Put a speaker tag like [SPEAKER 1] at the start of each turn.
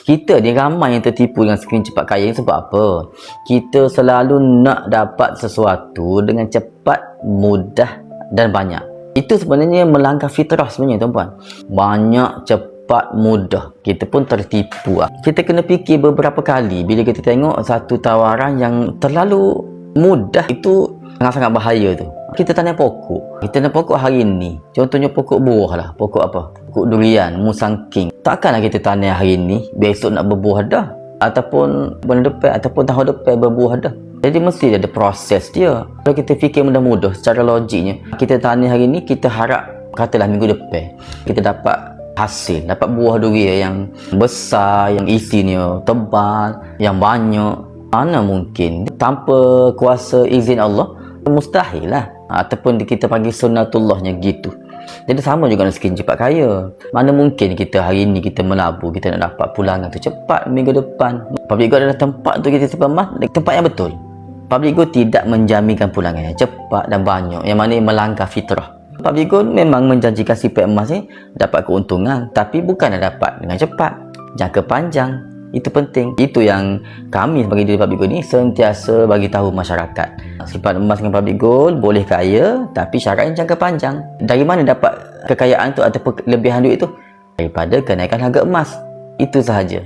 [SPEAKER 1] Kita ni ramai yang tertipu dengan skrin cepat kaya sebab apa? Kita selalu nak dapat sesuatu dengan cepat, mudah dan banyak. Itu sebenarnya melanggar fitrah sebenarnya tuan-puan. Banyak, cepat, mudah. Kita pun tertipu. Kita kena fikir beberapa kali bila kita tengok satu tawaran yang terlalu mudah, itu sangat-sangat bahaya tu. Kita tanam pokok. Kita tanam pokok hari ni. Contohnya pokok buah lah. Pokok apa? Pokok durian, musang king. Takkanlah kita tanam hari ni, besok nak berbuah dah. Ataupun bulan depan, ataupun tahun depan berbuah dah. Jadi mesti ada proses dia. Kalau kita fikir mudah-mudah secara logiknya, kita tanam hari ni, kita harap katalah minggu depan kita dapat hasil, dapat buah durian yang besar, yang isinya tebal, yang banyak. Mana mungkin? Tanpa kuasa izin Allah, mustahil lah. Ataupun kita panggil sunnatullahnya gitu. Jadi sama juga dengan skrin cepat kaya. Mana mungkin kita hari ni kita melabur, kita nak dapat pulangan tu cepat minggu depan. Public Go adalah tempat untuk kita simpan emas, tempat yang betul. Public Go tidak menjaminkan pulangan yang cepat dan banyak, yang mana melanggar fitrah. Public Go memang menjanjikan simpan emas ni dapat keuntungan, tapi bukanlah dapat dengan cepat, jangka panjang. Itu penting. Itu yang kami sebagai diri Public Gold ni sentiasa bagi tahu masyarakat. Simpan emas dengan Public Gold boleh kaya, tapi syaratnya jangka panjang. Dari mana dapat kekayaan tu ataupun kelebihan duit tu? Daripada kenaikan harga emas. Itu sahaja.